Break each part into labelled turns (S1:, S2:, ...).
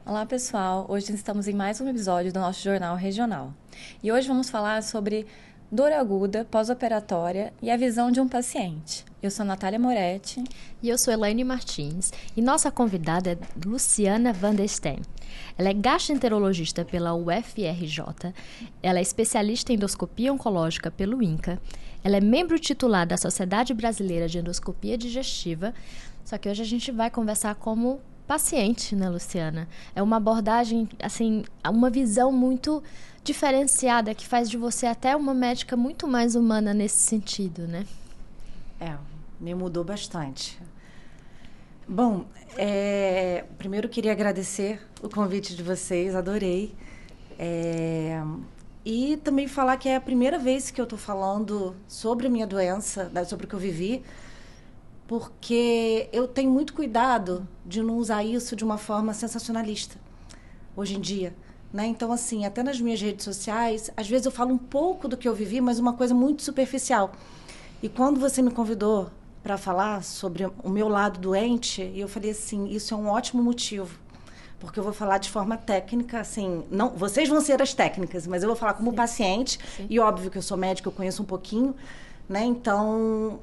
S1: Olá pessoal, hoje estamos em mais um episódio do nosso Jornal Regional. E hoje vamos falar sobre dor aguda, pós-operatória e a visão de um paciente. Eu sou Natália Moretti.
S2: E eu sou Elaine Martins. E nossa convidada é Luciana Van der Steen. Ela é gastroenterologista pela UFRJ. Ela é especialista em endoscopia oncológica pelo INCA. Ela é membro titular da Sociedade Brasileira de Endoscopia Digestiva. Só que hoje a gente vai conversar como paciente, né, Luciana? É uma abordagem, assim, uma visão muito diferenciada que faz de você até uma médica muito mais humana nesse sentido, né?
S3: Me mudou bastante. Bom, primeiro eu queria agradecer o convite de vocês, adorei. E também falar que é a primeira vez que eu estou falando sobre a minha doença, sobre o que eu vivi, porque eu tenho muito cuidado de não usar isso de uma forma sensacionalista, hoje em dia. Né? Então, assim, até nas minhas redes sociais, às vezes eu falo um pouco do que eu vivi, mas uma coisa muito superficial. E quando você me convidou para falar sobre o meu lado doente, eu falei assim, isso é um ótimo motivo, porque eu vou falar de forma técnica, assim, não, vocês vão ser as técnicas, mas eu vou falar como paciente, e óbvio que eu sou médica, eu conheço um pouquinho, né? Então,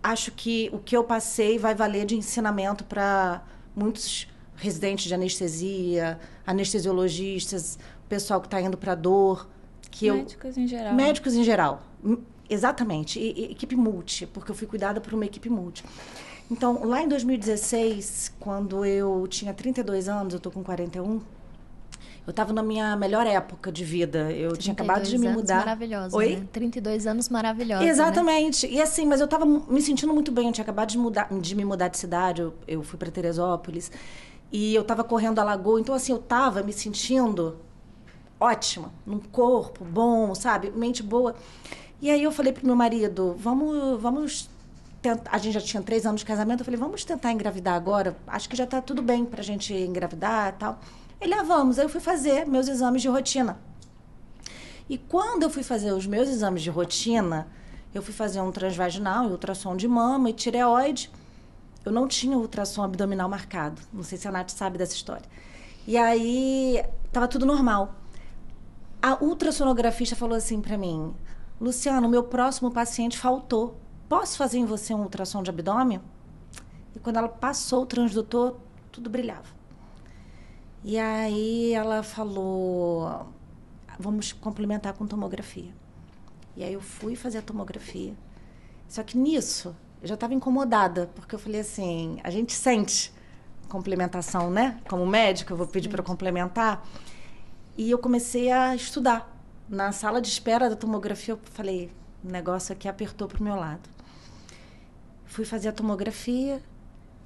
S3: acho que o que eu passei vai valer de ensinamento para muitos residentes de anestesia, anestesiologistas, o pessoal que está indo para dor.
S1: Médicos em geral.
S3: Médicos em geral. Exatamente. E equipe multi, porque eu fui cuidada por uma equipe multi. Então, lá em 2016, quando eu tinha 32 anos, eu estou com 41, eu estava na minha melhor época de vida. Eu tinha acabado de me mudar.
S2: Maravilhosa,
S3: Oi?
S2: Né? 32 anos maravilhosa.
S3: Exatamente.
S2: Né?
S3: E assim, mas eu estava me sentindo muito bem. Eu tinha acabado de me mudar de cidade. Eu fui para Teresópolis. E eu estava correndo a lagoa. Então, assim, eu estava me sentindo ótima. Num corpo bom, sabe? Mente boa. E aí eu falei pro meu marido, vamos tentar. A gente já tinha 3 anos de casamento. Eu falei, vamos tentar engravidar agora. Acho que já está tudo bem pra gente engravidar e tal. Ele, vamos. Aí eu fui fazer meus exames de rotina. E quando eu fui fazer os meus exames de rotina, eu fui fazer um transvaginal, ultrassom de mama e tireoide. Eu não tinha ultrassom abdominal marcado. Não sei se a Nath sabe dessa história. E aí, estava tudo normal. A ultrassonografista falou assim para mim, Luciana, o meu próximo paciente faltou. Posso fazer em você um ultrassom de abdômen? E quando ela passou o transdutor, tudo brilhava. E aí ela falou, vamos complementar com tomografia. E aí eu fui fazer a tomografia. Só que nisso, eu já estava incomodada, porque eu falei assim, a gente sente complementação, né? Como médica, eu vou pedir para complementar. E eu comecei a estudar. Na sala de espera da tomografia, eu falei, o negócio aqui apertou para o meu lado. Fui fazer a tomografia,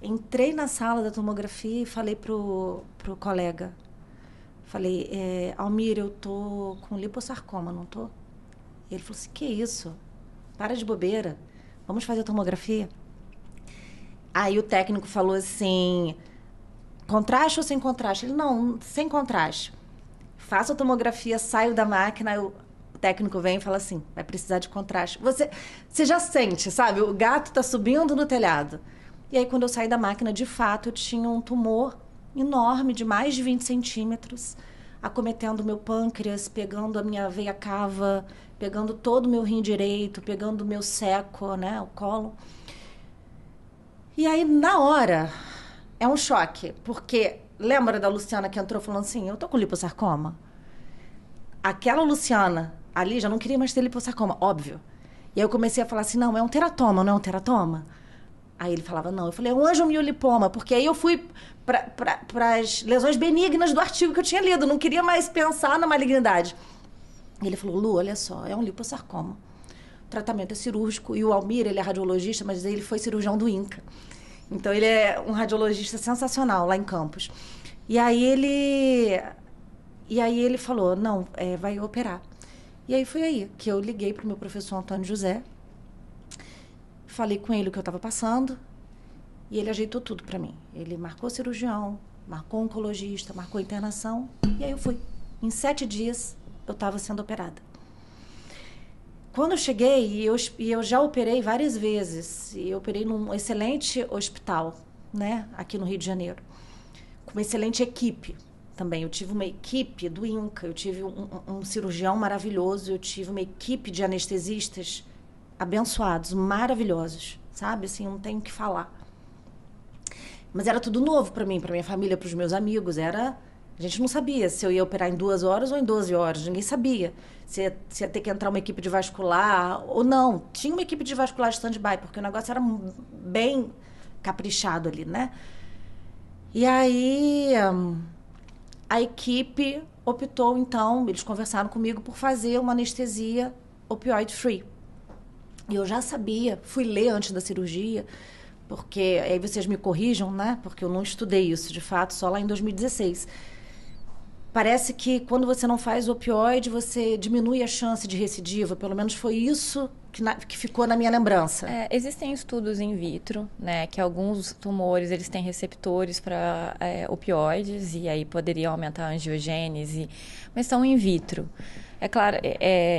S3: entrei na sala da tomografia e falei pro colega. Falei, Almir, eu tô com lipossarcoma, não tô? Ele falou assim, que isso? Para de bobeira. Vamos fazer a tomografia? Aí o técnico falou assim, contraste ou sem contraste? Ele, não, sem contraste. Faço a tomografia, saio da máquina, o técnico vem e fala assim, vai precisar de contraste. Você já sente, sabe? O gato tá subindo no telhado. E aí, quando eu saí da máquina, de fato, eu tinha um tumor enorme, de mais de 20 centímetros, acometendo o meu pâncreas, pegando a minha veia cava, pegando todo o meu rim direito, pegando o meu seco, né, o cólon. E aí, na hora, é um choque, porque lembra da Luciana que entrou falando assim, eu tô com lipossarcoma? Aquela Luciana ali já não queria mais ter lipossarcoma, óbvio. E aí eu comecei a falar assim, não, é um teratoma, não é um teratoma? Aí ele falava, não. Eu falei, é um angiomiolipoma, porque aí eu fui para as lesões benignas do artigo que eu tinha lido, não queria mais pensar na malignidade. Ele falou, Lu, olha só, é um lipossarcoma. O tratamento é cirúrgico, e o Almir, ele é radiologista, mas ele foi cirurgião do INCA. Então, ele é um radiologista sensacional lá em Campos. E aí ele falou, não, vai operar. E aí foi aí que eu liguei para o meu professor Antônio José, falei com ele o que eu estava passando, e ele ajeitou tudo para mim. Ele marcou cirurgião, marcou oncologista, marcou internação, e aí eu fui. Em 7 dias, eu estava sendo operada. Quando eu cheguei, e eu já operei várias vezes, e eu operei num excelente hospital, né, aqui no Rio de Janeiro, com uma excelente equipe, também. Eu tive uma equipe do INCA, eu tive um cirurgião maravilhoso, eu tive uma equipe de anestesistas abençoados, maravilhosos, sabe? Assim, não tenho o que falar. Mas era tudo novo para mim, para minha família, para os meus amigos. A gente não sabia se eu ia operar em 2 horas ou em 12 horas. Ninguém sabia se ia ter que entrar uma equipe de vascular ou não. Tinha uma equipe de vascular de stand-by, porque o negócio era bem caprichado ali, né? E aí, a equipe optou, então, eles conversaram comigo por fazer uma anestesia opioid-free. E eu já sabia, fui ler antes da cirurgia, porque aí vocês me corrijam, né? Porque eu não estudei isso, de fato, só lá em 2016. Parece que quando você não faz opioide, você diminui a chance de recidiva. Pelo menos foi isso que ficou na minha lembrança.
S1: Existem estudos in vitro, né? Que alguns tumores eles têm receptores para opioides e aí poderiam aumentar a angiogênese, mas são in vitro. É claro,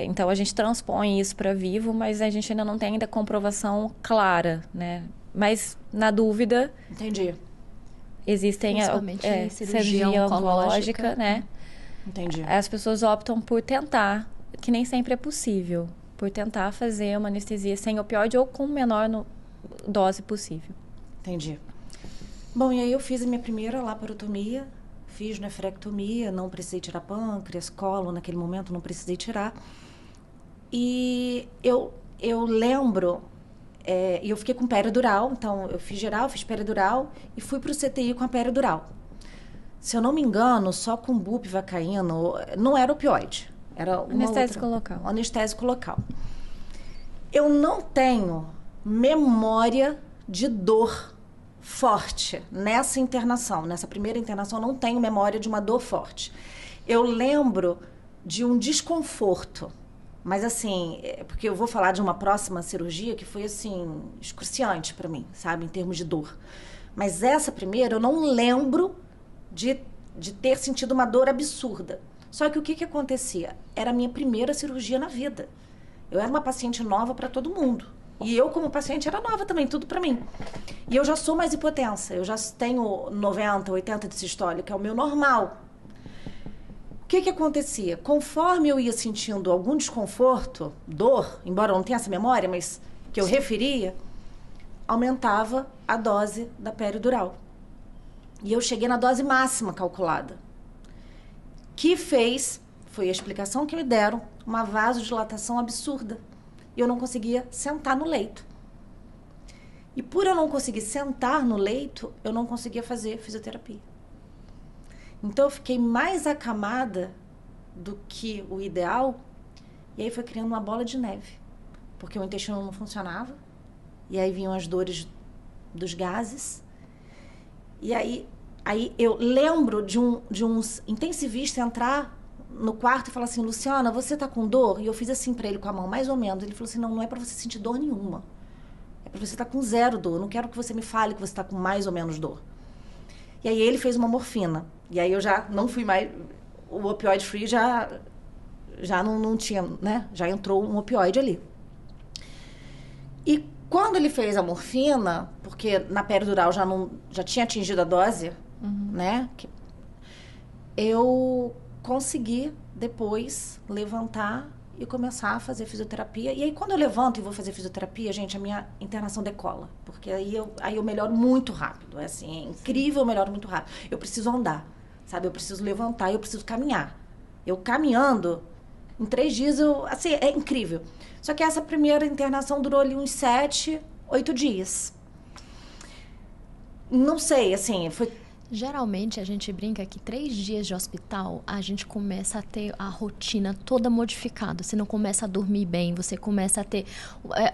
S1: então a gente transpõe isso para vivo, mas a gente ainda não tem ainda comprovação clara, né? Mas, na dúvida...
S3: Entendi.
S1: Existem cirurgia oncológica, né?
S3: Entendi.
S1: As pessoas optam por tentar, que nem sempre é possível, por tentar fazer uma anestesia sem opioide ou com menor dose possível.
S3: Entendi. Bom, e aí eu fiz a minha primeira laparotomia, fiz nefrectomia, não precisei tirar pâncreas, cólon, naquele momento não precisei tirar. E eu lembro... E eu fiquei com peridural, então eu fiz geral, fiz peridural e fui para o CTI com a peridural. Se eu não me engano, só com bupivacaína, não era opioide, era
S1: anestésico local.
S3: Anestésico local. Eu não tenho memória de dor forte nessa internação, nessa primeira internação, eu não tenho memória de uma dor forte. Eu lembro de um desconforto. Mas, assim, porque eu vou falar de uma próxima cirurgia que foi, assim, excruciante para mim, sabe, em termos de dor. Mas essa primeira, eu não lembro de ter sentido uma dor absurda. Só que o que acontecia? Era a minha primeira cirurgia na vida. Eu era uma paciente nova para todo mundo. E eu, como paciente, era nova também, tudo para mim. E eu já sou mais hipotensa. Eu já tenho 90, 80 de sistólica, que é o meu normal. O que acontecia? Conforme eu ia sentindo algum desconforto, dor, embora eu não tenha essa memória, mas que eu referia, aumentava a dose da peridural. E eu cheguei na dose máxima calculada, que foi a explicação que me deram, uma vasodilatação absurda. E eu não conseguia sentar no leito. E por eu não conseguir sentar no leito, eu não conseguia fazer fisioterapia. Então, eu fiquei mais acamada do que o ideal, e aí foi criando uma bola de neve, porque o intestino não funcionava, e aí vinham as dores dos gases, e aí eu lembro de um intensivista entrar no quarto e falar assim, Luciana, você tá com dor? E eu fiz assim para ele com a mão, mais ou menos. Ele falou assim, não é para você sentir dor nenhuma, é para você estar com 0 dor, eu não quero que você me fale que você está com mais ou menos dor. E aí ele fez uma morfina. E aí eu já não fui mais... O opioid free já não tinha, né? Já entrou um opioide ali. E quando ele fez a morfina, porque na peridural já tinha atingido a dose, né? Eu consegui depois levantar e começar a fazer fisioterapia. E aí quando eu levanto e vou fazer fisioterapia, gente, a minha internação decola. Porque aí eu melhoro muito rápido. É assim, é incrível, eu melhoro muito rápido. Eu preciso andar, sabe? Eu preciso levantar, eu preciso caminhar. Eu caminhando, em 3 dias, assim, é incrível. Só que essa primeira internação durou ali uns 7, 8 dias. Não sei, assim, foi...
S2: Geralmente, a gente brinca que 3 dias de hospital, a gente começa a ter a rotina toda modificada. Você não começa a dormir bem, você começa a ter...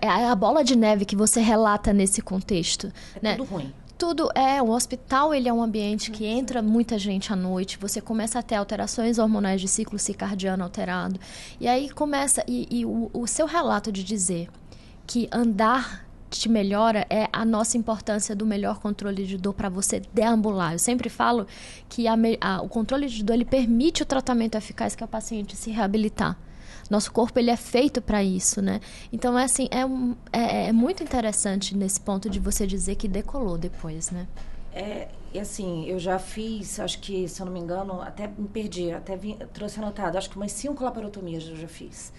S2: a bola de neve que você relata nesse contexto.
S3: É tudo ruim.
S2: O hospital, ele é um ambiente que entra muita gente à noite, você começa a ter alterações hormonais de ciclo circadiano alterado. E aí começa... o seu relato de dizer que andar te melhora é a nossa importância do melhor controle de dor para você deambular. Eu sempre falo que o controle de dor ele permite o tratamento eficaz que é o paciente se reabilitar. Nosso corpo ele é feito para isso, né? Então, assim, é muito interessante nesse ponto de você dizer que decolou depois, né?
S3: E assim, eu já fiz, acho que, se eu não me engano, até me perdi, trouxe anotado, acho que umas 5 laparotomias eu já fiz.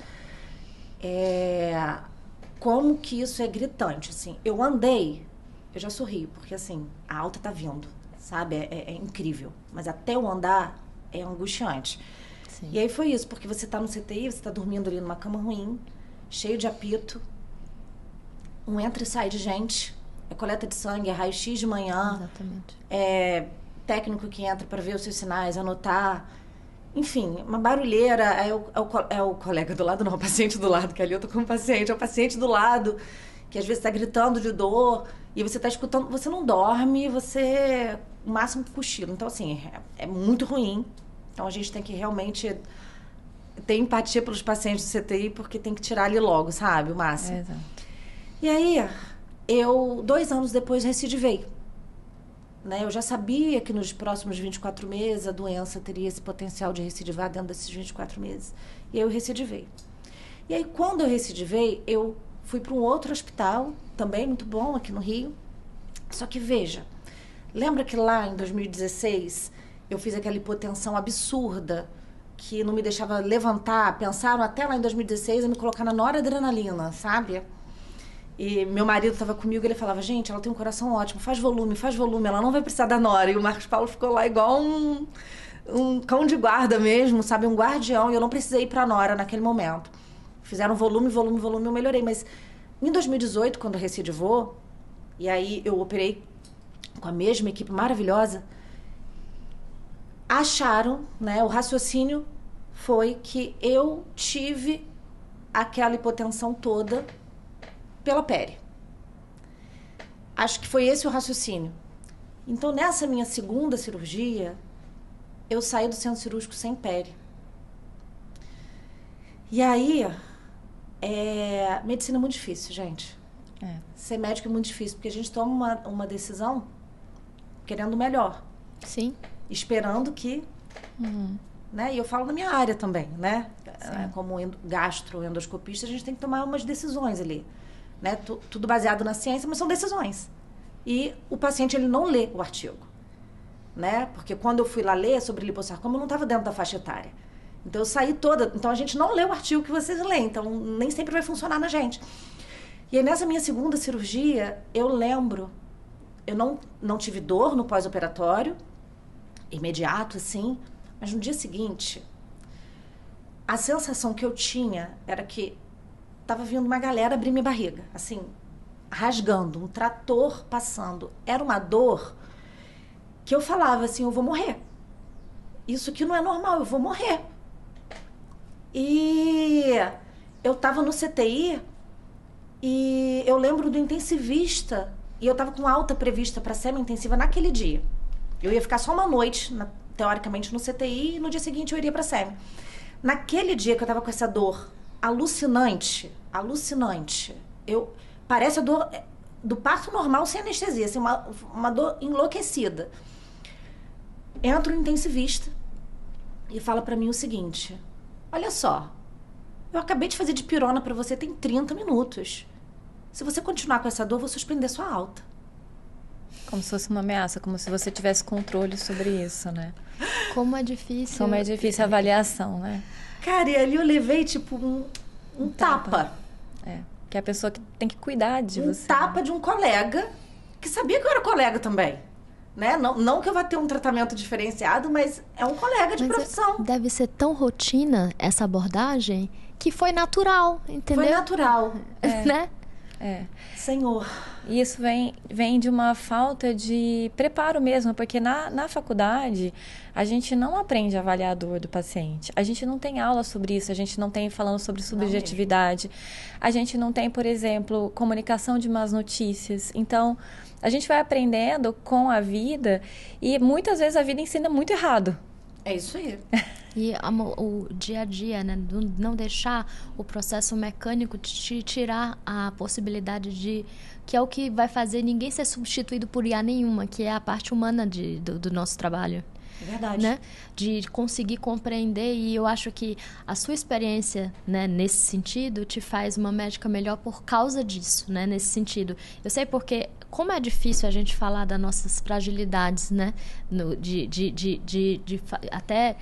S3: Como que isso é gritante, assim. Eu andei, eu já sorri, porque assim, a alta tá vindo, sabe? É incrível. Mas até eu andar é angustiante.
S2: Sim.
S3: E aí foi isso, porque você tá no CTI, você tá dormindo ali numa cama ruim, cheio de apito, um entra e sai de gente, é coleta de sangue, é raio-x de manhã.
S2: Exatamente.
S3: É técnico que entra para ver os seus sinais, anotar. Enfim, uma barulheira. É o colega do lado, não, o paciente do lado, que ali eu tô com o paciente. É o paciente do lado, que às vezes está gritando de dor, e você está escutando, você não dorme, você, o máximo, cochila. Então, assim, é muito ruim. Então, a gente tem que realmente ter empatia pelos pacientes do CTI, porque tem que tirar ali logo, sabe? O máximo.
S1: Exato.
S3: E aí, eu, 2 anos depois, recidivei. Né? Eu já sabia que nos próximos 24 meses a doença teria esse potencial de recidivar dentro desses 24 meses. E eu recidivei. E aí, quando eu recidivei, eu fui para um outro hospital, também muito bom, aqui no Rio. Só que, veja, lembra que lá em 2016 eu fiz aquela hipotensão absurda que não me deixava levantar? Pensaram até lá em 2016 a me colocar na noradrenalina, sabe? E meu marido estava comigo e ele falava, gente, ela tem um coração ótimo, faz volume, ela não vai precisar da nora. E o Marcos Paulo ficou lá igual um cão de guarda mesmo, sabe? Um guardião, e eu não precisei ir pra nora naquele momento. Fizeram volume, eu melhorei. Mas em 2018, quando eu recidivou, e aí eu operei com a mesma equipe maravilhosa, acharam, né, o raciocínio foi que eu tive aquela hipotensão toda pela pele. Acho que foi esse o raciocínio. Então, nessa minha segunda cirurgia, eu saí do centro cirúrgico sem pele. E aí, medicina é muito difícil, gente. Ser médico é muito difícil, porque a gente toma uma decisão querendo o melhor.
S2: Sim.
S3: Esperando que... Né? E eu falo na minha área também, né? Como gastroendoscopista, a gente tem que tomar umas decisões ali. Né? Tudo baseado na ciência, mas são decisões. E o paciente, ele não lê o artigo. Né? Porque quando eu fui lá ler sobre lipossarcoma, eu não estava dentro da faixa etária. Então, eu saí toda... Então, a gente não lê o artigo que vocês leem. Então, nem sempre vai funcionar na gente. E aí, nessa minha segunda cirurgia, eu lembro... Eu não tive dor no pós-operatório, imediato, assim. Mas no dia seguinte, a sensação que eu tinha era que estava vindo uma galera abrir minha barriga. Assim, rasgando, um trator passando. Era uma dor que eu falava assim, eu vou morrer. Isso aqui não é normal, eu vou morrer. E eu estava no CTI e eu lembro do intensivista, e eu estava com alta prevista para semi-intensiva naquele dia. Eu ia ficar só uma noite, teoricamente, no CTI, e no dia seguinte eu iria para semi. Naquele dia que eu estava com essa dor alucinante, parece a dor do parto normal sem anestesia, assim, uma dor enlouquecida. Entra um intensivista e fala para mim o seguinte: olha só, eu acabei de fazer dipirona para você, tem 30 minutos. Se você continuar com essa dor, eu vou suspender sua alta.
S1: Como se fosse uma ameaça, como se você tivesse controle sobre isso, né?
S2: Como é difícil.
S1: Como é difícil a avaliação, né?
S3: Cara, e ali eu levei, tipo, um tapa.
S1: Que é a pessoa que tem que cuidar de você.
S3: Um tapa de um colega, que sabia que eu era colega também. Né? Não que eu vá ter um tratamento diferenciado, mas é um colega de profissão.
S2: Deve ser tão rotina essa abordagem que foi natural, entendeu?
S3: Foi natural.
S2: Né?
S3: Senhor.
S1: E isso vem de uma falta de preparo mesmo, porque na faculdade a gente não aprende a avaliar a dor do paciente. A gente não tem aula sobre isso, a gente não tem falando sobre subjetividade. A gente não tem, por exemplo, comunicação de más notícias. Então, a gente vai aprendendo com a vida e muitas vezes a vida ensina muito errado.
S3: É isso aí.
S2: E o dia a dia, né? Não deixar o processo mecânico te tirar a possibilidade de... Que é o que vai fazer ninguém ser substituído por IA nenhuma, que é a parte humana do nosso trabalho.
S3: Verdade.
S2: Né? De conseguir compreender, e eu acho que a sua experiência, né, nesse sentido te faz uma médica melhor por causa disso, né, nesse sentido. Eu sei porque, como é difícil a gente falar das nossas fragilidades, né, até...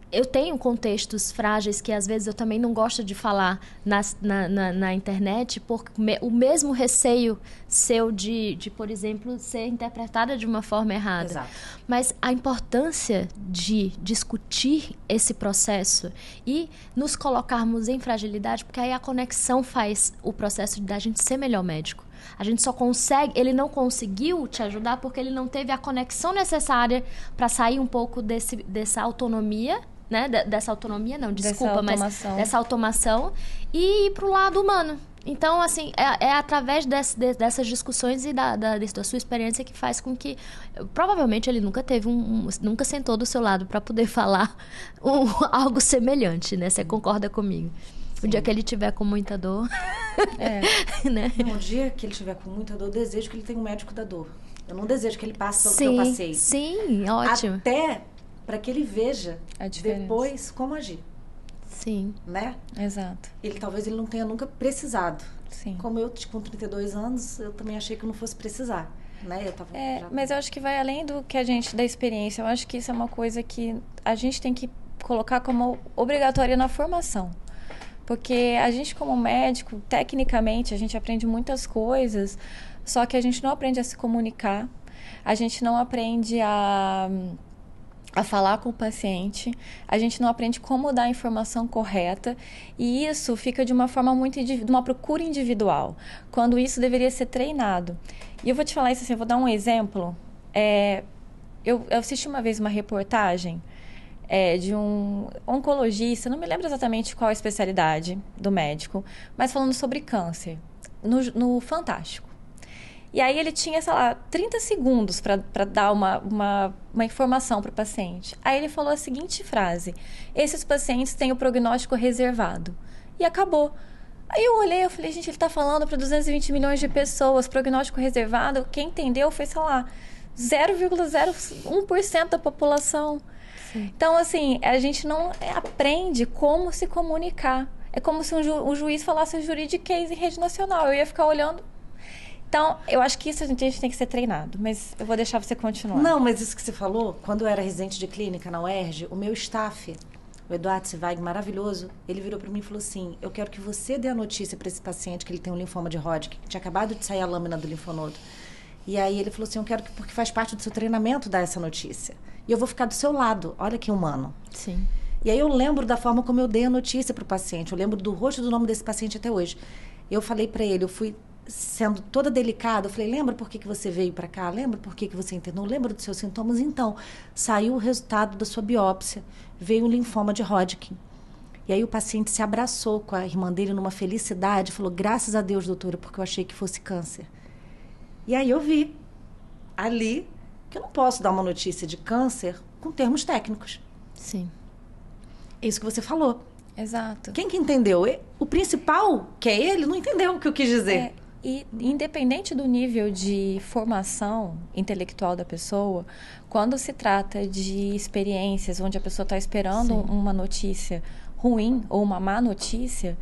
S2: eu tenho contextos frágeis que às vezes eu também não gosto de falar na internet, por o mesmo receio seu de, por exemplo, ser interpretada de uma forma errada.
S3: Exato.
S2: Mas a importância de discutir esse processo e nos colocarmos em fragilidade, porque aí a conexão faz o processo da gente ser melhor médico. A gente só consegue... Ele não conseguiu te ajudar porque ele não teve a conexão necessária para sair um pouco dessa autonomia, né? Dessa autonomia, não, desculpa, mas dessa automação e ir para o lado humano. Então, assim, é através dessas discussões e da sua experiência que faz com que... Provavelmente ele nunca teve nunca sentou do seu lado para poder falar algo semelhante, né? Você concorda comigo? Sim. O dia que ele tiver com muita dor...
S3: né? Não, o dia que ele tiver com muita dor, eu desejo que ele tenha um médico da dor. Eu não desejo que ele passe pelo que eu passei.
S2: Sim, ótimo.
S3: Até para que ele veja depois como agir.
S2: Sim.
S3: Né?
S1: Exato.
S3: Talvez ele não tenha nunca precisado.
S1: Sim.
S3: Como eu, com 32 anos, eu também achei que eu não fosse precisar. Né?
S1: Mas eu acho que vai além da experiência. Eu acho que isso é uma coisa que a gente tem que colocar como obrigatória na formação. Porque a gente, como médico, tecnicamente, a gente aprende muitas coisas, só que a gente não aprende a se comunicar, a gente não aprende a falar com o paciente, a gente não aprende como dar a informação correta, e isso fica de uma forma de uma procura individual, quando isso deveria ser treinado. E eu vou te falar isso assim, eu vou dar um exemplo. Eu assisti uma vez uma reportagem de um oncologista, não me lembro exatamente qual a especialidade do médico, mas falando sobre câncer, no Fantástico. E aí ele tinha, sei lá, 30 segundos para dar uma informação para o paciente. Aí ele falou a seguinte frase: esses pacientes têm o prognóstico reservado. E acabou. Aí eu olhei e falei, gente, ele está falando para 220 milhões de pessoas, prognóstico reservado. Quem entendeu foi, sei lá, 0,01% da população. Sim. Então, assim, a gente não aprende como se comunicar. É como se um juiz falasse juridiquês em rede nacional. Eu ia ficar olhando. Então, eu acho que isso a gente tem que ser treinado. Mas eu vou deixar você continuar.
S3: Não, mas isso que você falou, quando eu era residente de clínica na UERJ, o meu staff, o Eduardo Zweig, maravilhoso, ele virou para mim e falou assim: eu quero que você dê a notícia para esse paciente que ele tem um linfoma de Hodgkin, que tinha acabado de sair a lâmina do linfonodo. E aí ele falou assim: eu quero que, porque faz parte do seu treinamento dar essa notícia. E eu vou ficar do seu lado. Olha que humano.
S2: Sim.
S3: E aí eu lembro da forma como eu dei a notícia para o paciente. Eu lembro do rosto e do nome desse paciente até hoje. Eu falei para ele, eu fui sendo toda delicada. Eu falei: lembra por que você veio para cá? Lembra por que você internou? Lembra dos seus sintomas? Então, saiu o resultado da sua biópsia. Veio um linfoma de Hodgkin. E aí o paciente se abraçou com a irmã dele numa felicidade. Falou: graças a Deus, doutora, porque eu achei que fosse câncer. E aí eu vi ali que eu não posso dar uma notícia de câncer com termos técnicos.
S2: Sim.
S3: É isso que você falou.
S1: Exato.
S3: Quem que entendeu? O principal, que é ele, não entendeu o que eu quis dizer.
S1: E independente do nível de formação intelectual da pessoa, quando se trata de experiências onde a pessoa está esperando uma notícia ruim ou uma má notícia,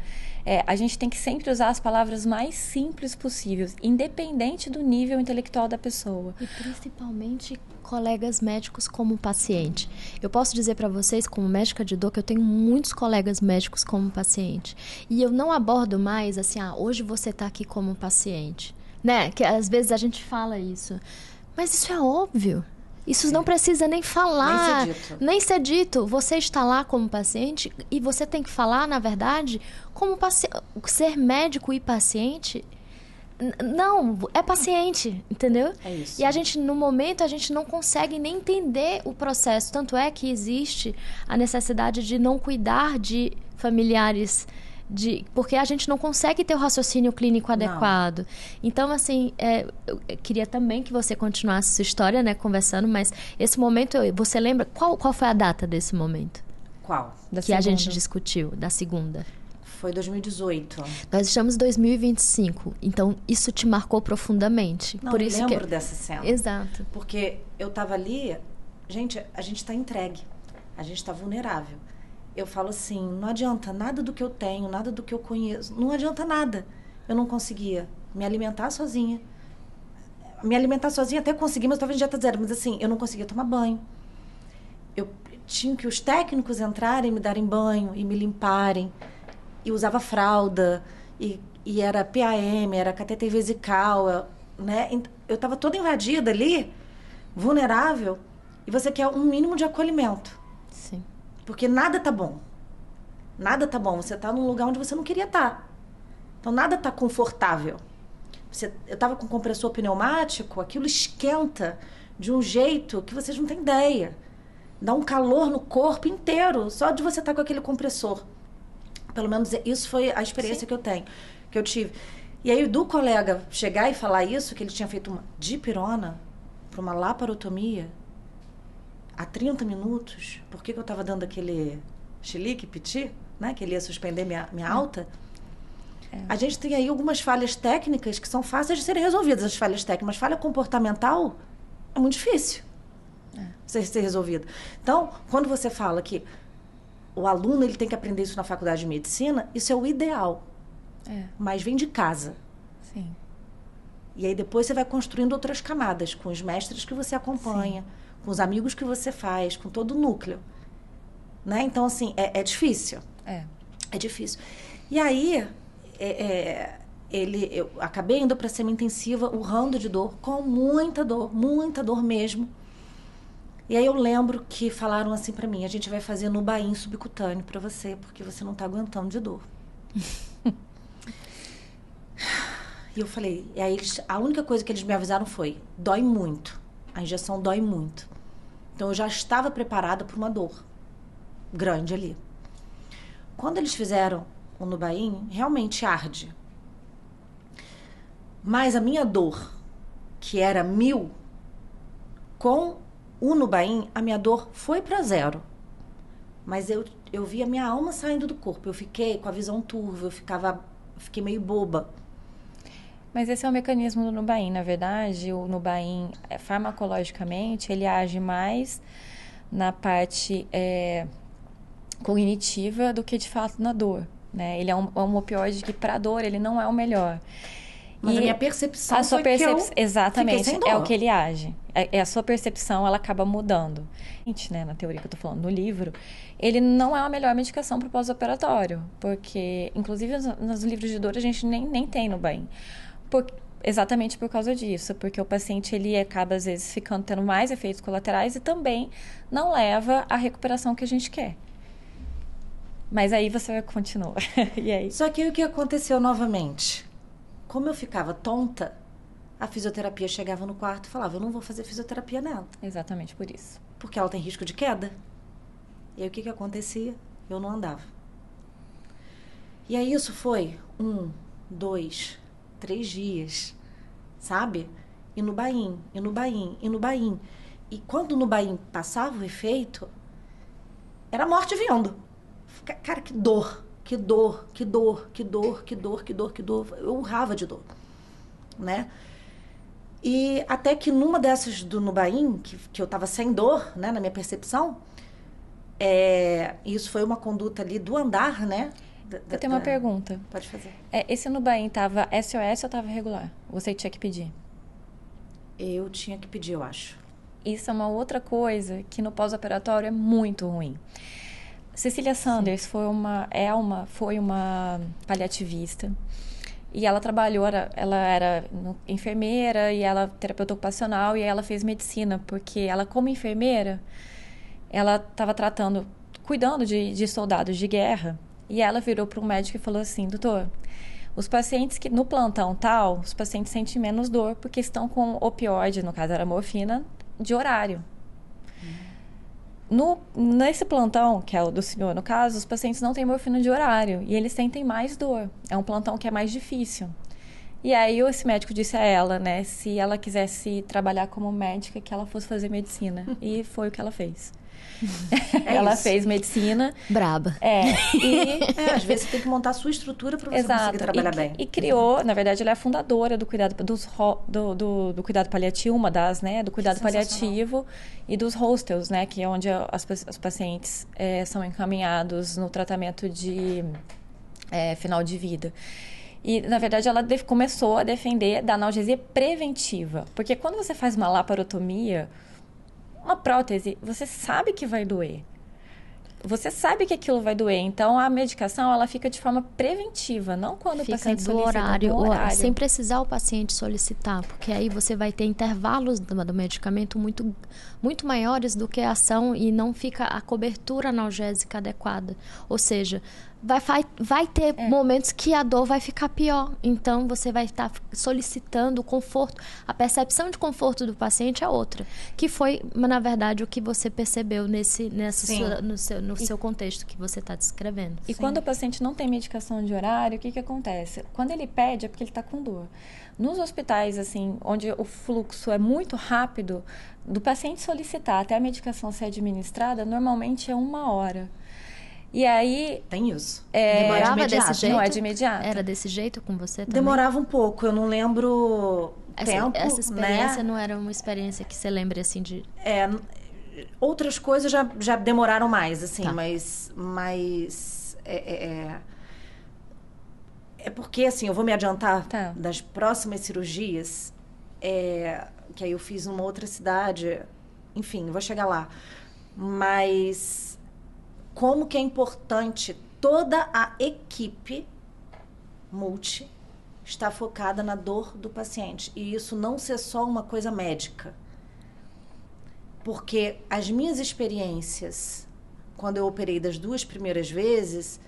S1: a gente tem que sempre usar as palavras mais simples possíveis, independente do nível intelectual da pessoa.
S2: E principalmente colegas médicos como paciente. Eu posso dizer para vocês, como médica de dor, que eu tenho muitos colegas médicos como paciente. E eu não abordo mais assim, hoje você está aqui como paciente. Né? Que às vezes a gente fala isso. Mas isso é óbvio. Isso não precisa nem falar, nem ser dito. Você está lá como paciente e você tem que falar, na verdade, como ser médico e paciente. Não, é paciente, entendeu?
S3: É isso.
S2: E a gente, no momento, a gente não consegue nem entender o processo. Tanto é que existe a necessidade de não cuidar de familiares, porque a gente não consegue ter o raciocínio clínico adequado. Não. Então, assim, eu queria também que você continuasse sua história, né, conversando, mas esse momento, você lembra, qual foi a data desse momento?
S3: Qual?
S2: Que a gente discutiu, da segunda.
S3: Foi 2018.
S2: Nós estamos em 2025, então isso te marcou profundamente.
S3: Não,
S2: por
S3: eu
S2: isso
S3: lembro dessa cena.
S2: Exato.
S3: Porque eu tava ali, gente, a gente está entregue, a gente está vulnerável. Eu falo assim, não adianta nada do que eu tenho, nada do que eu conheço, não adianta nada. Eu não conseguia me alimentar sozinha. Me alimentar sozinha até consegui, mas talvez dieta zero. Mas assim, eu não conseguia tomar banho. Eu tinha que os técnicos entrarem, me darem banho e me limparem. E usava fralda, e era PAM, era cateter vesical, né? Eu estava toda invadida ali, vulnerável, e você quer um mínimo de acolhimento.
S2: Sim.
S3: Porque nada tá bom. Nada tá bom. Você tá num lugar onde você não queria estar. Então, nada tá confortável. Eu tava com compressor pneumático, aquilo esquenta de um jeito que vocês não têm ideia. Dá um calor no corpo inteiro, só de você estar com aquele compressor. Pelo menos isso foi a experiência que eu tive. E aí, do colega chegar e falar isso, que ele tinha feito uma dipirona para uma laparotomia há 30 minutos, por que eu estava dando aquele chilique, piti, né? Que ele ia suspender minha alta. A gente tem aí algumas falhas técnicas que são fáceis de serem resolvidas, as falhas técnicas, mas falha comportamental é muito difícil ser resolvida. Então, quando você fala que o aluno ele tem que aprender isso na faculdade de medicina, isso é o ideal. Mas vem de casa.
S1: Sim.
S3: E aí depois você vai construindo outras camadas, com os mestres que você acompanha, com os amigos que você faz, com todo o núcleo. Né? Então, assim, é difícil. É difícil. E aí, eu acabei indo para semi-intensiva, urrando de dor, com muita dor mesmo. E aí eu lembro que falaram assim para mim, a gente vai fazer Nubain subcutâneo para você, porque você não tá aguentando de dor. E eu falei, e aí a única coisa que eles me avisaram foi, dói muito, a injeção dói muito. Então eu já estava preparada para uma dor grande ali. Quando eles fizeram o Nubain, realmente arde. Mas a minha dor, que era 1000, com o Nubain, a minha dor foi para 0. Mas eu vi a minha alma saindo do corpo. Eu fiquei com a visão turva, fiquei meio boba.
S1: Mas esse é o mecanismo do Nubain. Na verdade, o Nubain, farmacologicamente, ele age mais na parte cognitiva do que, de fato, na dor. Né? Ele é um opioide que, para dor, ele não é o melhor.
S3: Mas a minha percepção foi que eu
S1: exatamente,
S3: fiquei sem dor.
S1: é o que ele age. A sua percepção, ela acaba mudando. Né, na teoria que eu tô falando, no livro, ele não é a melhor medicação para o pós-operatório. Porque, inclusive, nos livros de dor, a gente nem tem Nubain. Exatamente por causa disso. Porque o paciente, ele acaba, às vezes, tendo mais efeitos colaterais e também não leva à recuperação que a gente quer. Mas aí você continua. E aí?
S3: Só que o que aconteceu novamente? Como eu ficava tonta, a fisioterapia chegava no quarto e falava, eu não vou fazer fisioterapia nela.
S1: Exatamente por isso.
S3: Porque ela tem risco de queda. E aí o que acontecia? Eu não andava. E aí isso foi 1, 2, 3 dias, sabe? E no Nubain. E quando o Nubain passava o efeito, era morte vindo. Cara, que dor. Eu urrava de dor, né? E até que numa dessas do Nubain, que eu tava sem dor, né, na minha percepção, isso foi uma conduta ali do andar, né?
S1: Eu tenho uma pergunta.
S3: Pode fazer.
S1: Esse Nubain tava SOS ou tava regular? Você tinha que pedir?
S3: Eu tinha que pedir, eu acho.
S1: Isso é uma outra coisa que no pós-operatório é muito ruim. Cecília Sanders foi uma paliativista e ela trabalhou, ela era enfermeira e ela terapeuta ocupacional e ela fez medicina, porque ela, como enfermeira, ela estava cuidando de soldados de guerra e ela virou para um médico e falou assim, doutor, os pacientes que no plantão tal, os pacientes sentem menos dor porque estão com opioide, no caso era morfina, de horário. Nesse plantão, que é o do senhor, no caso, os pacientes não têm morfina de horário e eles sentem mais dor. É um plantão que é mais difícil. E aí esse médico disse a ela, né, se ela quisesse trabalhar como médica, que ela fosse fazer medicina. E foi o que ela fez. Ela fez medicina.
S2: Braba.
S3: Às vezes você tem que montar a sua estrutura para você conseguir trabalhar bem.
S1: E criou, na verdade, ela é a fundadora do cuidado do cuidado paliativo, uma das, né, do cuidado paliativo e dos hostels, né, que é onde os pacientes são encaminhados no tratamento de final de vida. E, na verdade, ela começou a defender da analgesia preventiva. Porque quando você faz uma laparotomia, uma prótese, você sabe que vai doer. Você sabe que aquilo vai doer. Então, a medicação, ela fica de forma preventiva, não quando o paciente solicita do horário.
S2: Sem precisar o paciente solicitar, porque aí você vai ter intervalos do medicamento muito maiores do que a ação e não fica a cobertura analgésica adequada. Ou seja, vai ter momentos que a dor vai ficar pior. Então, você vai estar solicitando o conforto. A percepção de conforto do paciente é outra. Que foi, na verdade, o que você percebeu no seu contexto que você está descrevendo.
S1: E quando o paciente não tem medicação de horário, o que acontece? Quando ele pede, é porque ele está com dor. Nos hospitais, assim, onde o fluxo é muito rápido, do paciente solicitar até a medicação ser administrada, normalmente é 1 hora. E aí...
S3: Tem isso.
S2: Demorava desse jeito?
S1: Não é de imediato.
S2: Era desse jeito com você também?
S3: Demorava um pouco. Eu não lembro tempo,
S2: essa experiência,
S3: né?
S2: Não era uma experiência que você lembre, assim, de...
S3: Outras coisas já demoraram mais, assim.
S2: Tá.
S3: Mas é porque, assim, eu vou me adiantar das próximas cirurgias, que aí eu fiz numa outra cidade. Enfim, eu vou chegar lá. Mas... como que é importante toda a equipe multi estar focada na dor do paciente. E isso não ser só uma coisa médica. Porque as minhas experiências, quando eu operei das 2 primeiras vezes,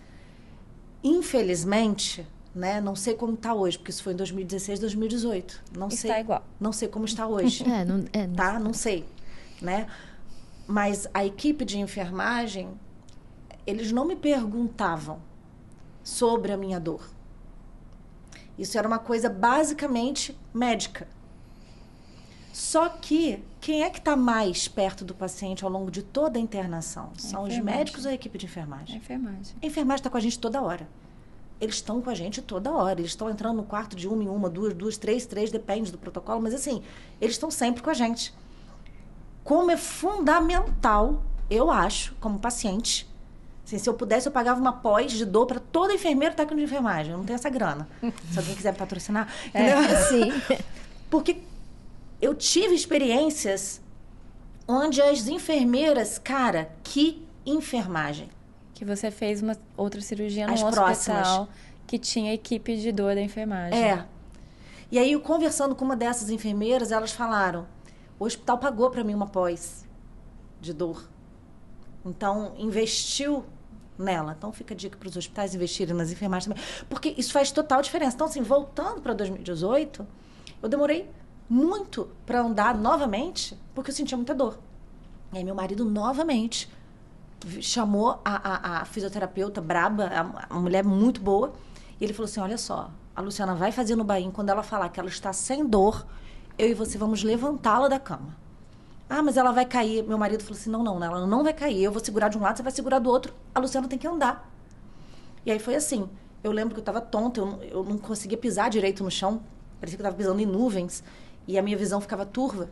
S3: infelizmente, né, não sei como está hoje, porque isso foi em 2016, 2018. Não sei.
S1: Está igual.
S3: Não sei como está hoje. Tá? Não sei. Né? Mas a equipe de enfermagem... eles não me perguntavam sobre a minha dor. Isso era uma coisa basicamente médica. Só que quem é que está mais perto do paciente ao longo de toda a internação? São os médicos ou a equipe de enfermagem?
S1: A enfermagem.
S3: A enfermagem está com a gente toda hora. Eles estão com a gente toda hora. Eles estão entrando no quarto de uma em uma, duas, três, depende do protocolo. Mas assim, eles estão sempre com a gente. Como é fundamental, eu acho, como paciente... assim, se eu pudesse, eu pagava uma pós de dor para toda enfermeira técnica de enfermagem. Eu não tenho essa grana. Se alguém quiser me patrocinar.
S2: Sim.
S3: Porque eu tive experiências onde as enfermeiras... Cara, que enfermagem.
S1: Que você fez uma outra cirurgia no hospital
S3: próximas.
S1: Que tinha equipe de dor da enfermagem.
S3: E aí, eu conversando com uma dessas enfermeiras, elas falaram... o hospital pagou para mim uma pós de dor. Então, investiu nela. Então, fica a dica para os hospitais investirem nas enfermagens também. Porque isso faz total diferença. Então, assim, voltando para 2018, eu demorei muito para andar novamente, porque eu sentia muita dor. E aí, meu marido, novamente, chamou a fisioterapeuta braba, uma mulher muito boa, e ele falou assim, olha só, a Luciana vai fazer no Bahia, quando ela falar que ela está sem dor, eu e você vamos levantá-la da cama. Ah, mas ela vai cair. Meu marido falou assim, não, ela não vai cair. Eu vou segurar de um lado, você vai segurar do outro. A Luciana tem que andar. E aí foi assim. Eu lembro que eu estava tonta, eu não conseguia pisar direito no chão. Parecia que eu estava pisando em nuvens. E a minha visão ficava turva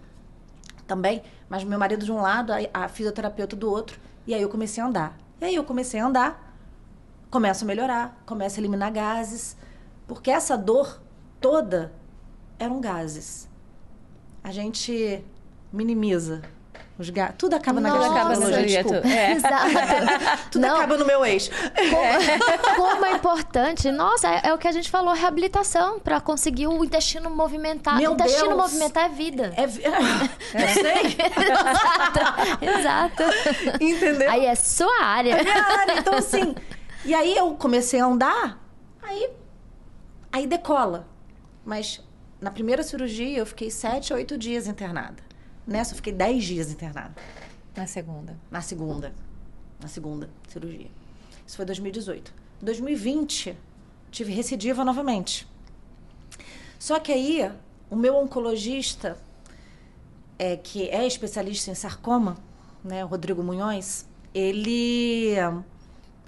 S3: também. Mas meu marido de um lado, a fisioterapeuta do outro. E aí eu comecei a andar. E aí eu comecei a andar. Começo a melhorar, começo a eliminar gases. Porque essa dor toda eram gases. A gente... minimiza os gatos. Tudo acaba na gastroenterologia, desculpa.
S2: Exato.
S3: Tudo acaba no meu eixo.
S2: Como é importante. Nossa, é o que a gente falou, reabilitação, para conseguir o intestino movimentar.
S3: Meu
S2: o intestino
S3: Deus.
S2: movimentar é vida.
S3: Eu sei.
S2: Exato.
S3: Entendeu?
S2: Aí é sua área.
S3: É minha área. Então, assim... E aí eu comecei a andar, aí decola. Mas na primeira cirurgia eu fiquei 7, 8 dias internada. Nessa eu fiquei 10 dias internada.
S1: Na segunda.
S3: Na segunda cirurgia. Isso foi 2018. Em 2020, tive recidiva novamente. Só que aí, o meu oncologista, que é especialista em sarcoma, né, Rodrigo Munhoz, ele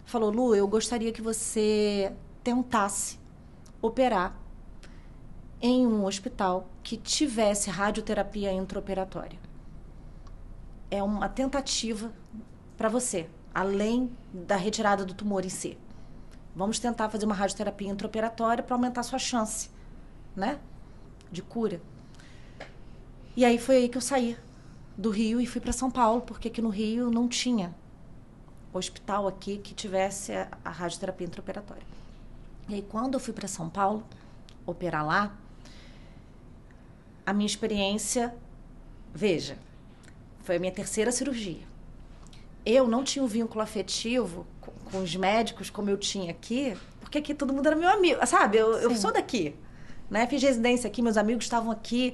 S3: falou: Lu, eu gostaria que você tentasse operar em um hospital que tivesse radioterapia intraoperatória. É uma tentativa para você, além da retirada do tumor em si. Vamos tentar fazer uma radioterapia intraoperatória para aumentar a sua chance, né, de cura. E aí foi aí que eu saí do Rio e fui para São Paulo, porque aqui no Rio não tinha hospital aqui que tivesse a radioterapia intraoperatória. E aí, quando eu fui para São Paulo operar lá, a minha experiência, veja, foi a minha terceira cirurgia. Eu não tinha um vínculo afetivo com os médicos como eu tinha aqui, porque aqui todo mundo era meu amigo, sabe? Eu sou daqui, né? Fiz residência aqui, meus amigos estavam aqui.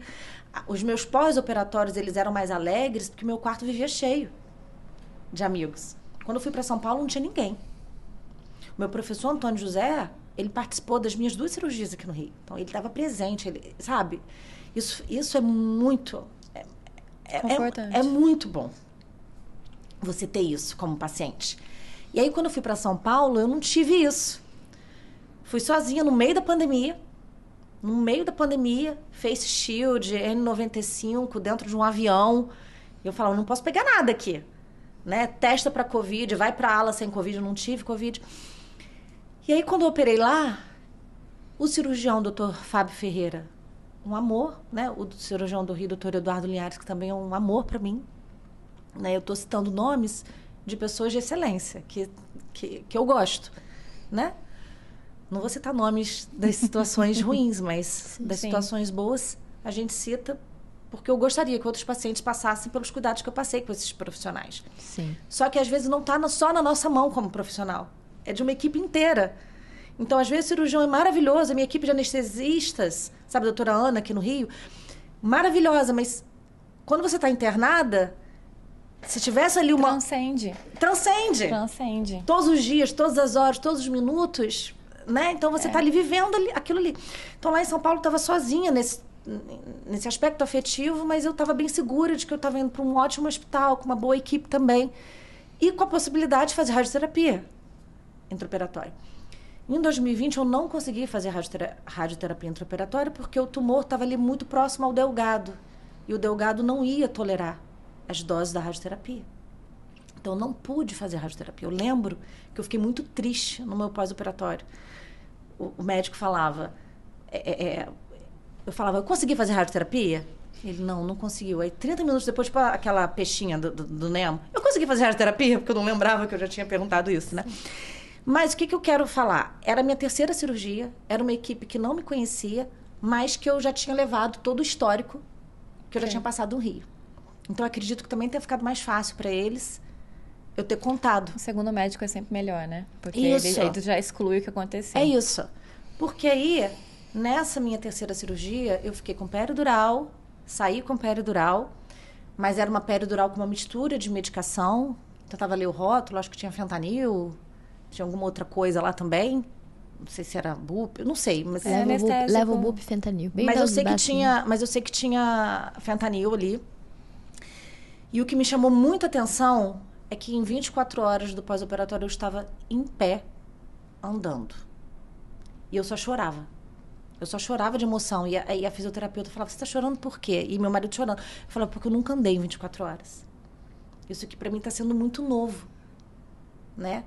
S3: Os meus pós-operatórios, eles eram mais alegres, porque meu quarto vivia cheio de amigos. Quando eu fui para São Paulo, não tinha ninguém. O meu professor Antônio José, ele participou das minhas 2 cirurgias aqui no Rio. Então, ele estava presente, ele, sabe? Isso é muito... É muito bom você ter isso como paciente. E aí, quando eu fui para São Paulo, eu não tive isso. Fui sozinha no meio da pandemia. No meio da pandemia, face shield, N95, dentro de um avião. Eu falava, não posso pegar nada aqui. Né? Testa para Covid, vai para ala sem Covid, eu não tive Covid. E aí, quando eu operei lá, o cirurgião, Dr. Fábio Ferreira, um amor, né? O cirurgião do Rio, Dr. Eduardo Linhares, que também é um amor para mim. Né? Eu estou citando nomes de pessoas de excelência, que eu gosto, né? Não vou citar nomes das situações ruins, mas das situações boas a gente cita, porque eu gostaria que outros pacientes passassem pelos cuidados que eu passei com esses profissionais.
S2: Sim.
S3: Só que às vezes não está só na nossa mão como profissional, é de uma equipe inteira. Então, às vezes, o cirurgião é maravilhoso, a minha equipe de anestesistas, sabe, a doutora Ana aqui no Rio, maravilhosa, mas quando você está internada, se tivesse ali uma... Transcende. Todos os dias, todas as horas, todos os minutos... Né? Então, você está ali vivendo aquilo ali. Então, lá em São Paulo, eu estava sozinha nesse aspecto afetivo, mas eu estava bem segura de que eu estava indo para um ótimo hospital, com uma boa equipe também, e com a possibilidade de fazer radioterapia intraoperatória. Em 2020, eu não consegui fazer radioterapia intraoperatória porque o tumor estava ali muito próximo ao delgado, e o delgado não ia tolerar as doses da radioterapia. Então, eu não pude fazer radioterapia. Eu lembro que eu fiquei muito triste no meu pós-operatório. O médico falava... eu falava, eu consegui fazer radioterapia? Ele, não conseguiu. Aí, 30 minutos depois, tipo aquela peixinha do Nemo, eu consegui fazer radioterapia? Porque eu não lembrava que eu já tinha perguntado isso, né? Mas o que eu quero falar? Era a minha terceira cirurgia, era uma equipe que não me conhecia, mas que eu já tinha levado todo o histórico que eu já tinha passado no Rio. Então, eu acredito que também tenha ficado mais fácil para eles eu ter contado.
S1: O segundo médico é sempre melhor, né? Porque
S3: isso.
S1: ele já exclui o que aconteceu.
S3: É isso. Porque aí, nessa minha terceira cirurgia, eu fiquei com peridural, saí com peridural, mas era uma peridural com uma mistura de medicação. Eu estava ali o rótulo, acho que tinha fentanil, tinha alguma outra coisa lá também. Não sei se era bup, eu não sei. Mas
S2: leva o bup e fentanil.
S3: Mas eu sei que tinha fentanil ali. E o que me chamou muita atenção é que em 24 horas do pós-operatório eu estava em pé, andando. E eu só chorava. Eu só chorava de emoção. E a fisioterapeuta falava, você está chorando por quê? E meu marido chorando. Eu falava, porque eu nunca andei em 24 horas. Isso aqui para mim está sendo muito novo, né?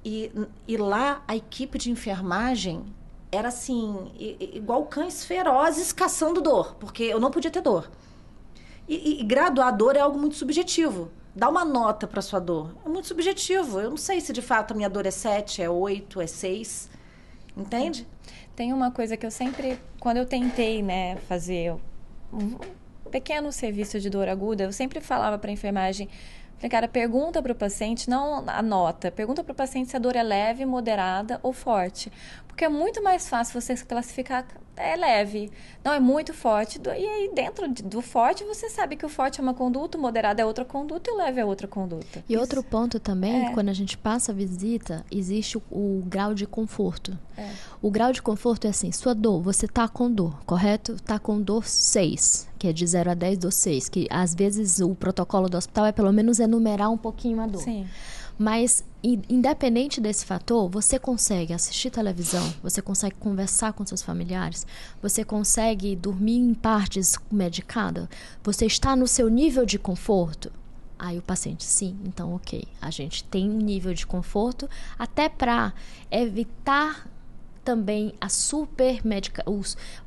S3: E lá a equipe de enfermagem era assim, igual cães ferozes caçando dor, porque eu não podia ter dor. E graduar a dor é algo muito subjetivo. Dar uma nota para sua dor é muito subjetivo. Eu não sei se de fato a minha dor é 7, é 8, é 6. Entende?
S1: Tem uma coisa que eu sempre, quando eu tentei, né, fazer um pequeno serviço de dor aguda, eu sempre falava para a enfermagem, falei, cara, pergunta para o paciente, não anota, pergunta para o paciente se a dor é leve, moderada ou forte. Porque é muito mais fácil você se classificar, é leve, não é muito forte. E aí, dentro do forte, você sabe que o forte é uma conduta, o moderado é outra conduta e o leve é outra conduta.
S2: E outro ponto também, quando a gente passa a visita, existe o grau de conforto. O grau de conforto é assim, sua dor, você tá com dor, correto? Tá com dor 6, que é de 0 a 10, dor 6, que às vezes o protocolo do hospital é pelo menos enumerar um pouquinho a dor.
S1: Sim.
S2: Mas, independente desse fator, você consegue assistir televisão, você consegue conversar com seus familiares, você consegue dormir em partes medicada, você está no seu nível de conforto? Aí o paciente, sim, então ok, a gente tem um nível de conforto até para evitar também a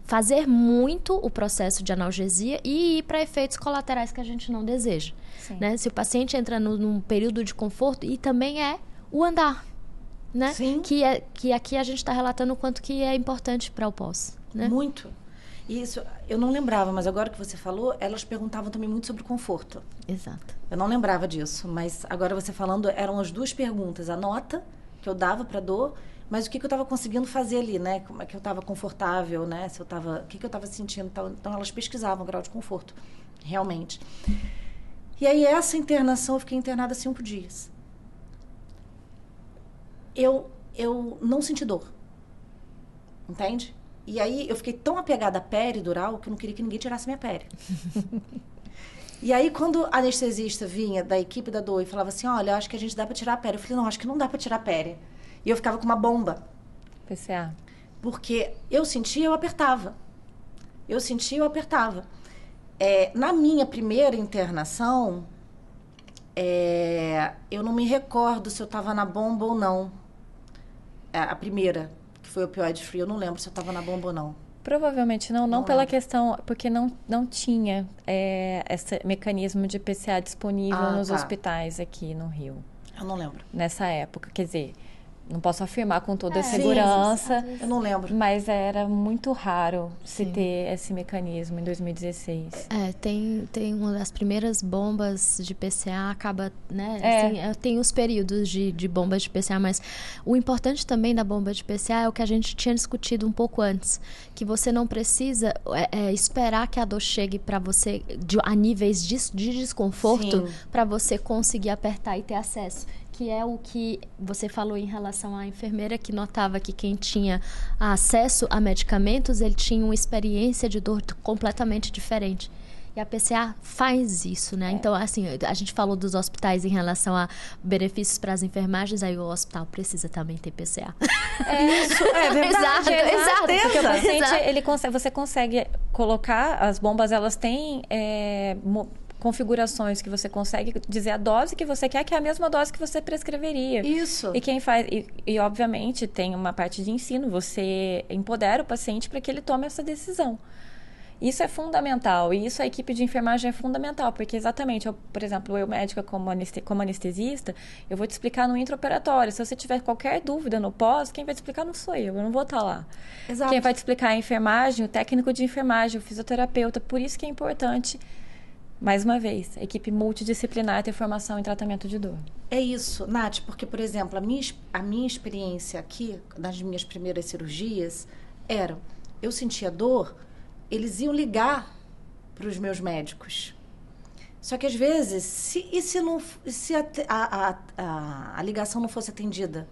S2: fazer muito o processo de analgesia e ir para efeitos colaterais que a gente não deseja. Né? Se o paciente entra num período de conforto, e também é o andar, né?
S3: Sim.
S2: Que aqui a gente está relatando o quanto que é importante para o pós. Né?
S3: Muito. Isso, eu não lembrava, mas agora que você falou, elas perguntavam também muito sobre conforto.
S2: Exato.
S3: Eu não lembrava disso, mas agora você falando, eram as duas perguntas. A nota que eu dava para dor, mas o que eu estava conseguindo fazer ali, né? Como é que eu estava confortável, né? Se eu tava, o que eu estava sentindo. Então, elas pesquisavam o grau de conforto, realmente. E aí, essa internação, eu fiquei internada 5 dias. Eu não senti dor. Entende? E aí, eu fiquei tão apegada à peridural que eu não queria que ninguém tirasse minha pele. E aí, quando a anestesista vinha da equipe da dor e falava assim, olha, acho que a gente dá para tirar a pele. Eu falei, não, acho que não dá para tirar a pele. E eu ficava com uma bomba.
S1: PCA.
S3: Porque eu sentia, eu apertava. Eu sentia, eu apertava. Na minha primeira internação, eu não me recordo se eu estava na bomba ou não. A primeira, que foi opioid free, eu não lembro se eu estava na bomba ou não.
S1: Provavelmente não pela questão, porque não tinha esse mecanismo de PCA disponível nos hospitais aqui no Rio.
S3: Eu não lembro.
S1: Nessa época, quer dizer, não posso afirmar com toda a segurança.
S3: Eu não lembro.
S1: Mas era muito raro se ter esse mecanismo em 2016.
S2: Tem uma das primeiras bombas de PCA, acaba, né? Assim, tem os períodos de bombas de PCA, mas o importante também da bomba de PCA é o que a gente tinha discutido um pouco antes, que você não precisa esperar que a dor chegue para você a níveis de desconforto para você conseguir apertar e ter acesso. Que é o que você falou em relação à enfermeira, que notava que quem tinha acesso a medicamentos, ele tinha uma experiência de dor completamente diferente. E a PCA faz isso, né? Então, assim, a gente falou dos hospitais em relação a benefícios para as enfermagens, aí o hospital precisa também ter PCA.
S3: Isso, é verdade.
S2: Exato.
S1: Porque o paciente, você consegue colocar, as bombas, elas têm... configurações que você consegue dizer a dose que você quer, que é a mesma dose que você prescreveria.
S3: Isso.
S1: E quem faz... E obviamente, tem uma parte de ensino. Você empodera o paciente para que ele tome essa decisão. Isso é fundamental. E isso a equipe de enfermagem é fundamental. Porque exatamente, por exemplo, eu médica como anestesista, eu vou te explicar no intraoperatório. Se você tiver qualquer dúvida no pós, quem vai te explicar não sou eu não vou estar lá.
S3: Exato.
S1: Quem vai te explicar é a enfermagem, o técnico de enfermagem, o fisioterapeuta. Por isso que é importante... Mais uma vez, equipe multidisciplinar ter formação em tratamento de dor.
S3: É isso, Nath, porque, por exemplo, a minha experiência aqui, nas minhas primeiras cirurgias, eu sentia dor, eles iam ligar para os meus médicos. Só que, às vezes, se a ligação não fosse atendida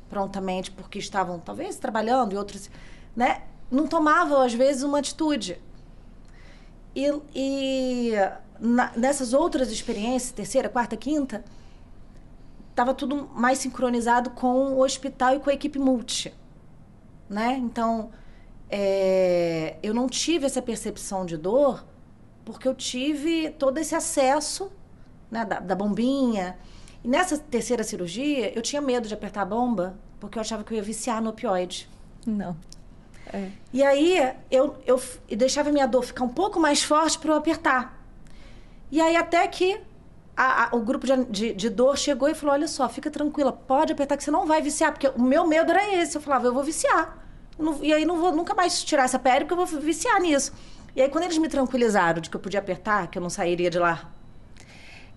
S3: prontamente, porque estavam, talvez, trabalhando e outros, né, não tomavam, às vezes, uma atitude. Nessas outras experiências, terceira, quarta, quinta, estava tudo mais sincronizado com o hospital e com a equipe multi, né? Então, eu não tive essa percepção de dor porque eu tive todo esse acesso, né, da bombinha. E nessa terceira cirurgia, eu tinha medo de apertar a bomba porque eu achava que eu ia viciar no opioide.
S1: Não.
S3: E aí, eu deixava minha dor ficar um pouco mais forte para eu apertar. E aí, até que o grupo de dor chegou e falou, olha só, fica tranquila, pode apertar que você não vai viciar. Porque o meu medo era esse. Eu falava, eu vou viciar. E aí, não vou nunca mais tirar essa pele, porque eu vou viciar nisso. E aí, quando eles me tranquilizaram de que eu podia apertar, que eu não sairia de lá.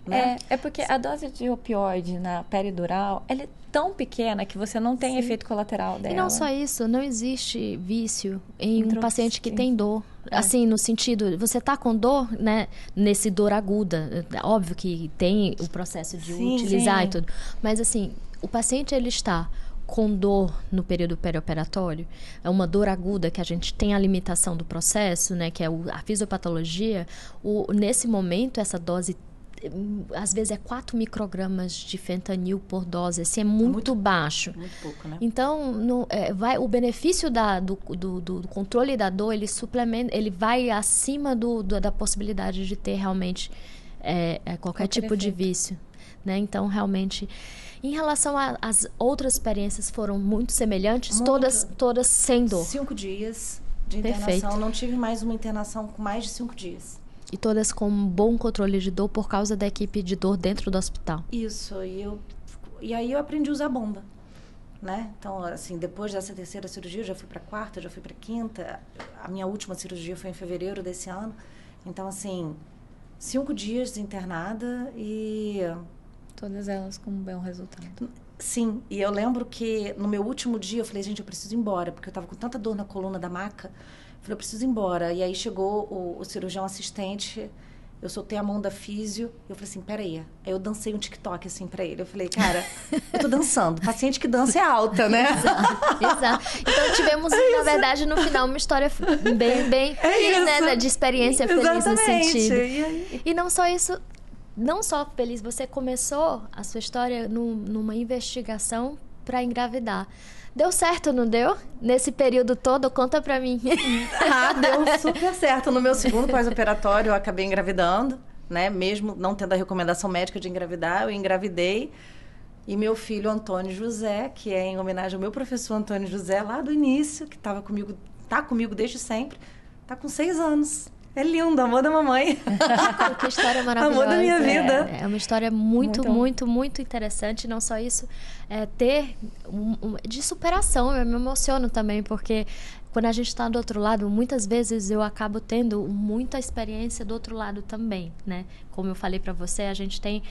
S3: né?
S1: É porque a dose de opioide na peridural, ela é tão pequena que você não tem efeito colateral dela.
S2: E não só isso, não existe vício em um
S1: Então,
S2: paciente que
S1: sim.
S2: tem dor. Assim, no sentido, você tá com dor, né? Nesse dor aguda. Óbvio que tem o processo de
S3: Sim,
S2: utilizar
S3: sim.
S2: e tudo. Mas assim, o paciente, ele está com dor no período perioperatório, é uma dor aguda que a gente tem a limitação do processo, né? Que é a fisiopatologia. Nesse momento, essa dose às vezes é 4 microgramas de fentanil por dose, assim, é muito baixo.
S3: Muito pouco, né?
S2: Então, o benefício do controle da dor, ele suplementa, ele vai acima da possibilidade de ter realmente qualquer tipo de vício, né? Então, realmente, em relação às outras experiências, foram muito semelhantes,
S3: Muito.
S2: todas sem dor.
S3: 5 dias de internação.
S2: Perfeito.
S3: Não tive mais uma internação com mais de 5 dias.
S2: E todas com um bom controle de dor por causa da equipe de dor dentro do hospital.
S3: Isso, e aí eu aprendi a usar bomba, né? Então, assim, depois dessa terceira cirurgia, eu já fui para quarta, já fui para quinta. A minha última cirurgia foi em fevereiro desse ano. Então, assim, 5 dias internada e...
S1: Todas elas com um bom resultado.
S3: Sim, e eu lembro que no meu último dia eu falei, gente, eu preciso ir embora, porque eu estava com tanta dor na coluna da maca. Eu falei, eu preciso ir embora. E aí chegou o cirurgião assistente, eu soltei a mão da físio, e eu falei assim, peraí. Aí eu dancei um TikTok assim pra ele. Eu falei, cara, eu tô dançando. Paciente que dança é alta, né?
S2: Exato. Então tivemos, na verdade, no final, uma história bem feliz, né? De experiência feliz nesse sentido. E não só isso, não só feliz, você começou a sua história numa investigação para engravidar. Deu certo, não deu? Nesse período todo, conta pra mim.
S3: Deu super certo. No meu segundo pós-operatório, eu acabei engravidando, né? Mesmo não tendo a recomendação médica de engravidar, eu engravidei. E meu filho, Antônio José, que é em homenagem ao meu professor Antônio José, lá do início, que tá comigo desde sempre, tá com 6 anos. É lindo, amor da mamãe.
S2: Que história maravilhosa.
S3: Amor da minha vida.
S2: É uma história muito interessante. Não só isso, ter de superação. Eu me emociono também, porque quando a gente está do outro lado, muitas vezes eu acabo tendo muita experiência do outro lado também, né? Como eu falei para você, a gente tem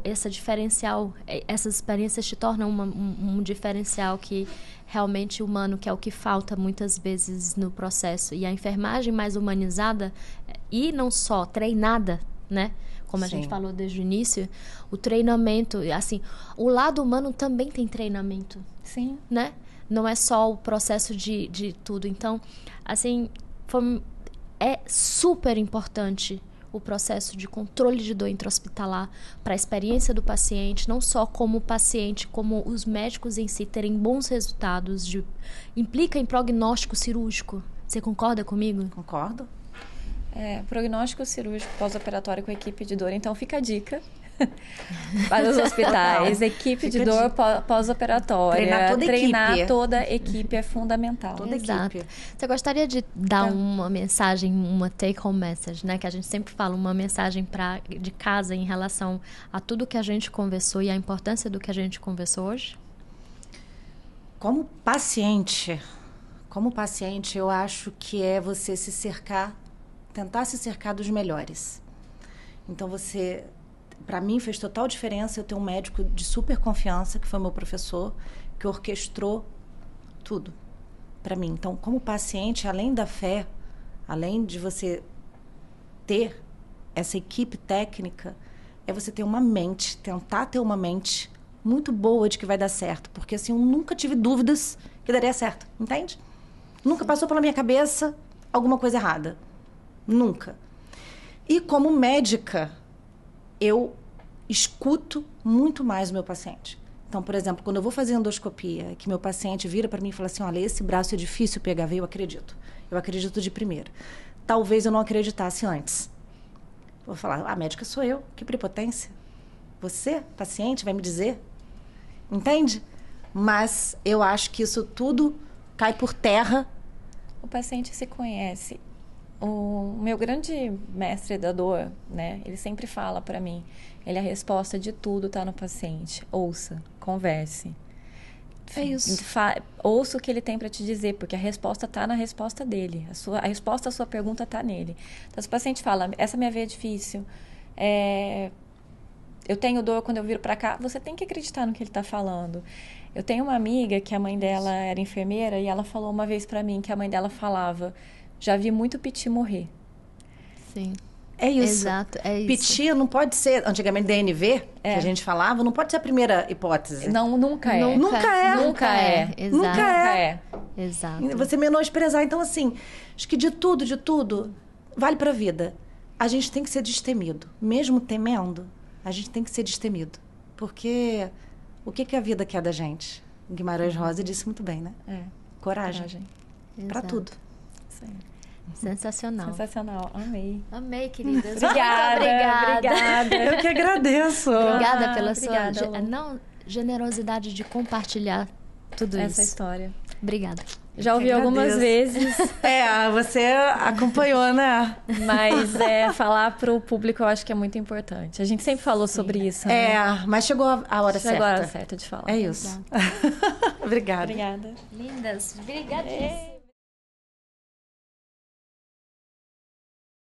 S2: essa diferencial. Essas experiências te tornam um diferencial que realmente humano, que é o que falta muitas vezes no processo. E a enfermagem mais humanizada e não só treinada, né? Como a gente falou desde o início, o treinamento, assim, o lado humano também tem treinamento.
S1: Sim.
S2: Né? Não é só o processo de tudo. Então, assim, é super importante o processo de controle de dor intra-hospitalar para a experiência do paciente, não só como paciente, como os médicos em si terem bons resultados, implica em prognóstico cirúrgico. Você concorda comigo?
S3: Concordo.
S1: Prognóstico cirúrgico pós-operatório com equipe de dor. Então, fica a dica para os hospitais. Equipe de dor pós-operatória. Treinar toda a equipe é fundamental.
S3: Toda
S2: Exato.
S3: equipe.
S2: Você gostaria de dar uma mensagem, uma take-home message, né? Que a gente sempre fala, uma mensagem de casa em relação a tudo que a gente conversou e a importância do que a gente conversou hoje?
S3: Como paciente, eu acho que é você tentar se cercar dos melhores. Então, para mim, fez total diferença eu ter um médico de super confiança, que foi meu professor, que orquestrou tudo para mim. Então, como paciente, além da fé, além de você ter essa equipe técnica, é você tentar ter uma mente muito boa de que vai dar certo. Porque, assim, eu nunca tive dúvidas que daria certo, entende? Nunca passou pela minha cabeça alguma coisa errada. Nunca. E como médica, eu escuto muito mais o meu paciente. Então, por exemplo, quando eu vou fazer endoscopia, que meu paciente vira para mim e fala assim, olha, esse braço é difícil pegar, eu acredito. Eu acredito de primeira. Talvez eu não acreditasse antes. Vou falar, a médica sou eu, que prepotência. Você, paciente, vai me dizer? Entende? Mas eu acho que isso tudo cai por terra.
S1: O paciente se conhece. O meu grande mestre da dor, né? Ele sempre fala para mim, a resposta de tudo está no paciente. Ouça, converse.
S2: É isso.
S1: Ouça o que ele tem para te dizer, porque a resposta está na resposta dele. A resposta à sua pergunta está nele. Então, se o paciente fala, essa minha veia é difícil, eu tenho dor quando eu viro para cá, você tem que acreditar no que ele está falando. Eu tenho uma amiga que a mãe dela era enfermeira e ela falou uma vez para mim que a mãe dela falava: já vi muito piti morrer.
S2: Sim.
S3: É isso.
S2: Exato, é isso.
S3: Piti não pode ser, antigamente DNV, que a gente falava, não pode ser a primeira hipótese.
S1: Não, nunca é.
S3: Nunca é.
S1: Nunca é.
S2: Exato.
S3: Nunca é.
S2: Exato.
S3: Você menosprezar. Então, assim, acho que de tudo, vale pra vida. A gente tem que ser destemido. Mesmo temendo, a gente tem que ser destemido. Porque o que a vida quer da gente? Guimarães Rosa disse muito bem, né? Coragem. Pra
S2: Exato.
S3: tudo.
S1: Sim.
S2: Sensacional.
S1: Sensacional. Amei.
S2: Amei, queridas.
S1: Obrigada. Obrigada.
S3: Eu que agradeço.
S2: Obrigada pela
S1: Obrigada,
S2: sua
S1: Lu.
S2: generosidade de compartilhar tudo
S1: Essa
S2: isso.
S1: história.
S2: Obrigada.
S1: Já ouvi algumas vezes,
S3: Você acompanhou, né?
S1: mas falar para o público eu acho que é muito importante. A gente sempre falou sobre isso, né?
S3: Mas chegou a hora certa.
S1: Chegou a hora certa de falar.
S3: É isso. Obrigada.
S1: Obrigada.
S2: Lindas. Obrigadíssimas.